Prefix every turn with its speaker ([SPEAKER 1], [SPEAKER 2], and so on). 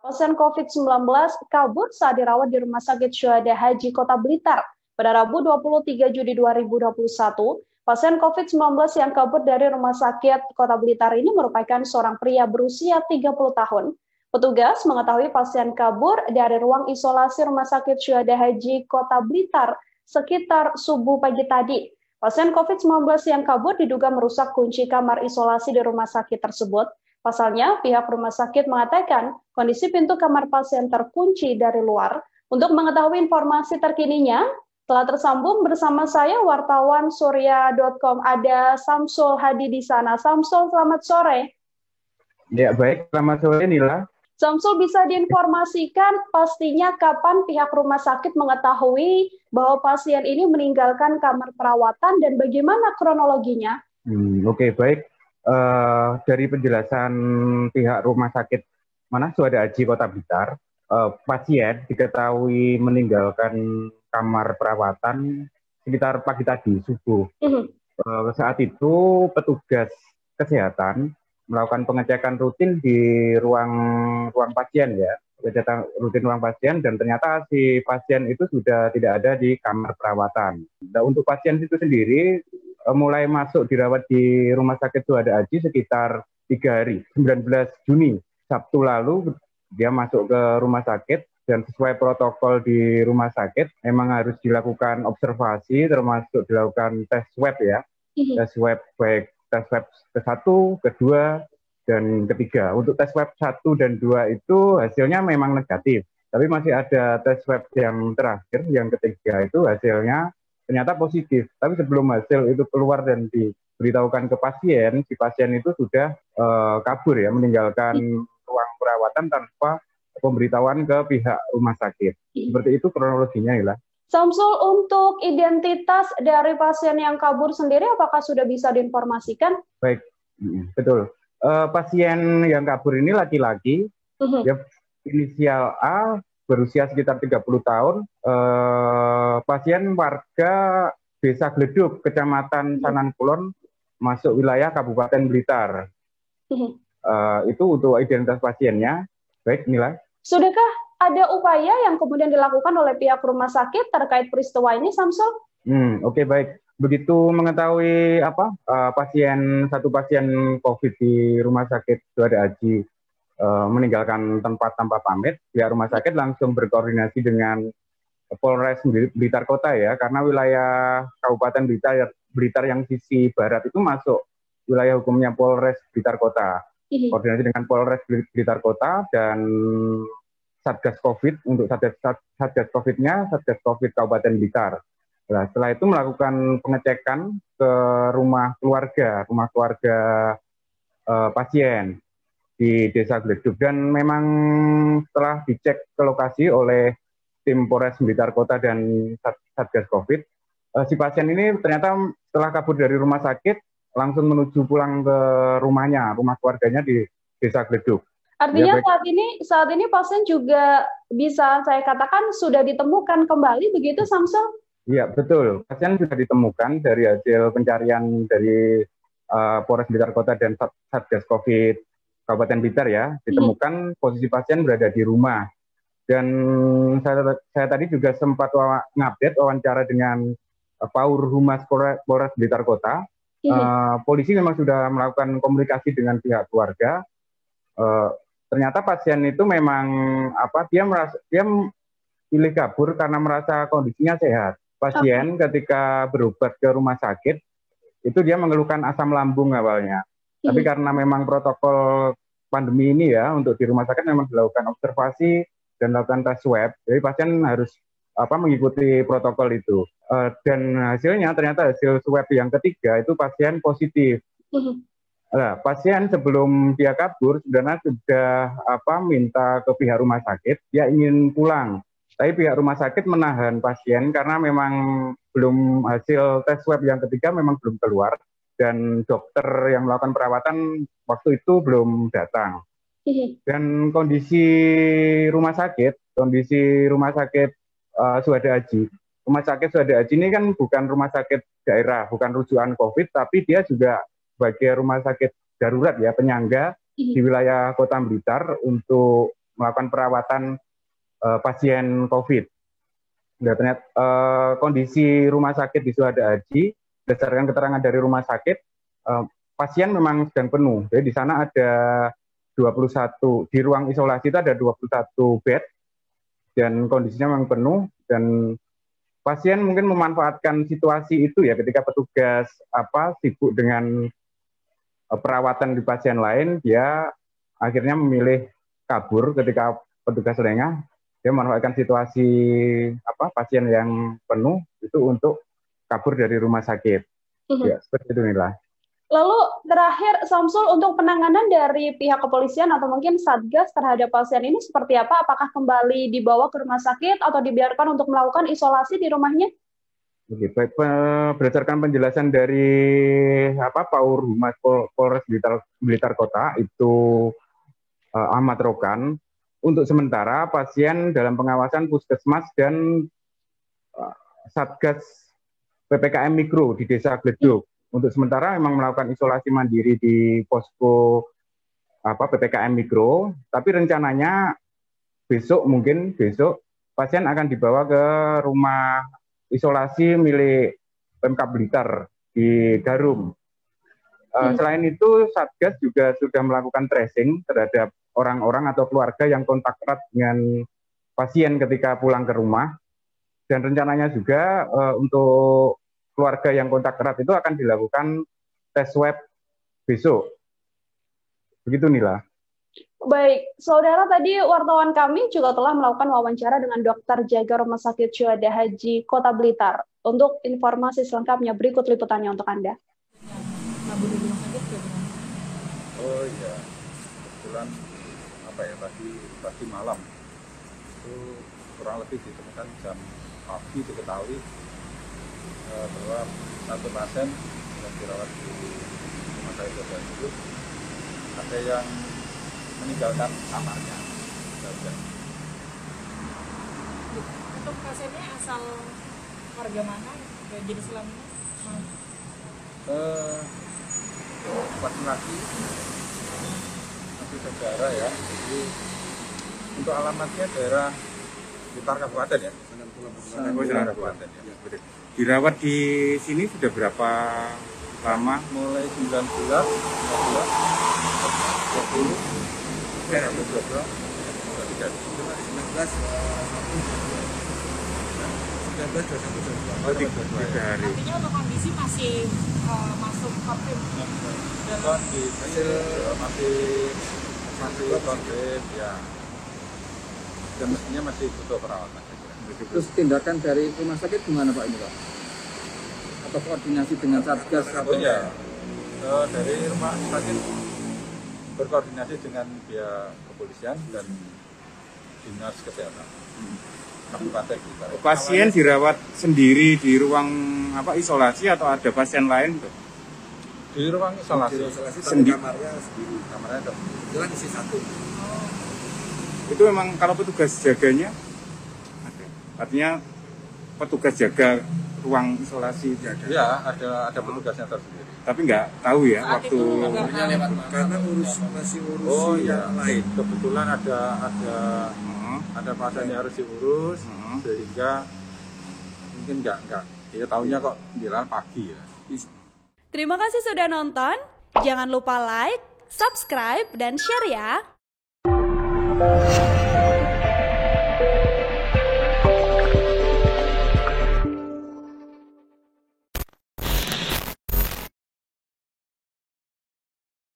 [SPEAKER 1] Pasien COVID-19 kabur saat dirawat di Rumah Sakit Syuhada Haji Kota Blitar. Pada Rabu 23 Juli 2021, pasien COVID-19 yang kabur dari Rumah Sakit Kota Blitar ini merupakan seorang pria berusia 30 tahun. Petugas mengetahui pasien kabur dari ruang isolasi Rumah Sakit Syuhada Haji Kota Blitar sekitar subuh pagi tadi. Pasien COVID-19 yang kabur diduga merusak kunci kamar isolasi di rumah sakit tersebut. Pasalnya, pihak rumah sakit mengatakan kondisi pintu kamar pasien terkunci dari luar. Untuk mengetahui informasi terkininya, telah tersambung bersama saya wartawan surya.com. Ada Samsul Hadi di sana. Samsul, selamat sore.
[SPEAKER 2] Ya, baik. Selamat sore, Nila.
[SPEAKER 1] Samsul, bisa diinformasikan pastinya kapan pihak rumah sakit mengetahui bahwa pasien ini meninggalkan kamar perawatan dan bagaimana kronologinya?
[SPEAKER 2] Oke, baik. Dari penjelasan pihak rumah sakit Syuhada Haji Kota Blitar, pasien diketahui meninggalkan kamar perawatan sekitar pagi tadi, subuh. Saat itu petugas kesehatan melakukan pengecekan rutin di ruang pasien ya, pengecekan rutin ruang pasien, dan ternyata si pasien itu sudah tidak ada di kamar perawatan. Nah, untuk pasien itu sendiri mulai masuk dirawat di Rumah Sakit Syuhada Haji sekitar 3 hari, 19 Juni, Sabtu lalu dia masuk ke rumah sakit, dan sesuai protokol di rumah sakit memang harus dilakukan observasi, termasuk dilakukan tes swab ya, tes swab baik tes swab ke-1, ke-2, dan ke-3. Untuk tes swab 1 dan 2 itu hasilnya memang negatif, tapi masih ada tes swab yang terakhir, yang ke-3 itu hasilnya ternyata positif. Tapi sebelum hasil itu keluar dan diberitahukan ke pasien, si pasien itu sudah kabur ya, meninggalkan ruang perawatan tanpa pemberitahuan ke pihak rumah sakit. Seperti itu kronologinya, Ila.
[SPEAKER 1] Samsul, untuk identitas dari pasien yang kabur sendiri, apakah sudah bisa diinformasikan?
[SPEAKER 2] Baik, betul. Pasien yang kabur ini laki-laki, ya, inisial A, berusia sekitar 30 tahun, pasien warga Desa Gleduk, Kecamatan Sanan Kulon, masuk wilayah Kabupaten Blitar. Itu untuk identitas pasiennya. Baik, Nila.
[SPEAKER 1] Sudahkah ada upaya yang kemudian dilakukan oleh pihak rumah sakit terkait peristiwa ini, Samsul?
[SPEAKER 2] Oke, baik. Begitu mengetahui satu pasien COVID di Rumah Sakit Syuhada Haji meninggalkan tempat tanpa pamit, pihak rumah sakit langsung berkoordinasi dengan Polres Blitar Kota ya, karena wilayah Kabupaten Blitar yang sisi barat itu masuk wilayah hukumnya Polres Blitar Kota. Koordinasi dengan Polres Blitar Kota dan Satgas COVID, untuk Satgas COVID-nya, Satgas COVID Kabupaten Blitar. Nah, setelah itu melakukan pengecekan ke rumah keluarga pasien di Desa Gleduk, dan memang setelah dicek ke lokasi oleh tim Polres Blitar Kota dan Satgas COVID, si pasien ini ternyata setelah kabur dari rumah sakit langsung menuju pulang ke rumah keluarganya di Desa Gleduk.
[SPEAKER 1] Artinya ya, saat ini pasien juga bisa saya katakan sudah ditemukan kembali, begitu, Samsul?
[SPEAKER 2] Iya, betul. Pasien sudah ditemukan dari hasil pencarian dari Polres Blitar Kota dan Satgas COVID Kabupaten Blitar ya, ditemukan posisi pasien berada di rumah. Dan saya tadi juga sempat ngupdate wawancara dengan Paur Humas Polres Blitar Kota. Polisi memang sudah melakukan komunikasi dengan pihak keluarga. Ternyata pasien itu memang dia pilih kabur karena merasa kondisinya sehat. Pasien ketika berobat ke rumah sakit itu dia mengeluhkan asam lambung awalnya. Tapi karena memang protokol pandemi ini ya, untuk di rumah sakit memang dilakukan observasi dan melakukan tes swab. Jadi pasien harus mengikuti protokol itu. Dan hasilnya ternyata hasil swab yang ketiga itu pasien positif. Nah, pasien sebelum dia kabur sebenarnya sudah minta ke pihak rumah sakit, dia ingin pulang. Tapi pihak rumah sakit menahan pasien karena memang hasil tes swab yang ketiga memang belum keluar, dan dokter yang melakukan perawatan waktu itu belum datang. Dan kondisi rumah sakit Syuhada Haji, Rumah Sakit Syuhada Haji ini kan bukan rumah sakit daerah, bukan rujukan COVID, tapi dia juga sebagai rumah sakit darurat ya, penyangga di wilayah Kota Blitar untuk melakukan perawatan pasien COVID. Nah, ternyata kondisi rumah sakit di Suhada Haji, berdasarkan keterangan dari rumah sakit, pasien memang sedang penuh. Jadi di sana ada 21, di ruang isolasi itu ada 21 bed, dan kondisinya memang penuh, dan pasien mungkin memanfaatkan situasi itu ya, ketika petugas sibuk dengan perawatan di pasien lain, dia akhirnya memilih kabur ketika petugas lengah. Dia memanfaatkan situasi pasien yang penuh itu untuk kabur dari rumah sakit. Ya, seperti itu Nila.
[SPEAKER 1] Lalu terakhir, Samsul, untuk penanganan dari pihak kepolisian atau mungkin Satgas terhadap pasien ini seperti apa? Apakah kembali dibawa ke rumah sakit atau dibiarkan untuk melakukan isolasi di rumahnya?
[SPEAKER 2] Baik, berdasarkan penjelasan dari Paur Humas Polres Blitar Kota itu Ahmad Rokan, untuk sementara pasien dalam pengawasan Puskesmas dan Satgas PPKM Mikro di Desa Gledok. Untuk sementara memang melakukan isolasi mandiri di posko PPKM Mikro, tapi rencananya besok pasien akan dibawa ke rumah isolasi milik Pemkab Blitar di Garum. Selain itu, Satgas juga sudah melakukan tracing terhadap orang-orang atau keluarga yang kontak erat dengan pasien ketika pulang ke rumah. Dan rencananya juga untuk keluarga yang kontak erat itu akan dilakukan tes swab besok. Begitu Nila.
[SPEAKER 1] Baik, saudara, tadi wartawan kami juga telah melakukan wawancara dengan dokter jaga Rumah Sakit Syuhada Haji Kota Blitar. Untuk informasi selengkapnya, berikut liputannya untuk Anda.
[SPEAKER 3] Oh iya, kebetulan tadi malam itu kurang lebih ditemukan jam pagi diketahui bahwa satu pasien yang dirawat di rumah sakit itu ada yang meninggalkan kamarnya.
[SPEAKER 4] Untuk pasiennya asal warga mana? Jenis kelaminnya?
[SPEAKER 3] Laki-laki masih saudara ya. Jadi untuk alamatnya daerah Blitar Kabupaten ya.
[SPEAKER 2] Blitar Kabupaten ya. Dirawat di sini sudah berapa lama?
[SPEAKER 3] Mulai 9 bulan, 20,
[SPEAKER 2] 3 hari.
[SPEAKER 4] Artinya untuk kondisi masih masuk COVID dalam
[SPEAKER 3] masih COVID ya, dan mestinya masih butuh perawatan.
[SPEAKER 5] Terus tindakan dari rumah sakit gimana Pak ini Pak? Atau koordinasi dengan Satgas?
[SPEAKER 3] Ya, dari rumah sakit berkoordinasi dengan pihak kepolisian dan dinas kesehatan.
[SPEAKER 2] Pasien dirawat sendiri di ruang isolasi atau ada pasien lain?
[SPEAKER 3] Di ruang isolasi
[SPEAKER 2] sendiri.
[SPEAKER 3] Kamarnya ada.
[SPEAKER 5] Jalan isi satu.
[SPEAKER 2] Itu memang kalau petugas jaganya ada. Artinya petugas jaga ruang isolasi ada.
[SPEAKER 3] Ya, ada petugasnya tersendiri.
[SPEAKER 2] Tapi nggak tahu ya waktu
[SPEAKER 5] Karena masih urus yang lain.
[SPEAKER 3] Kebetulan ada pasien yang harus diurus, sehingga mungkin nggak ya tahunya kok bilang pagi ya.
[SPEAKER 6] Terima kasih sudah nonton. Jangan lupa like, subscribe, dan share ya.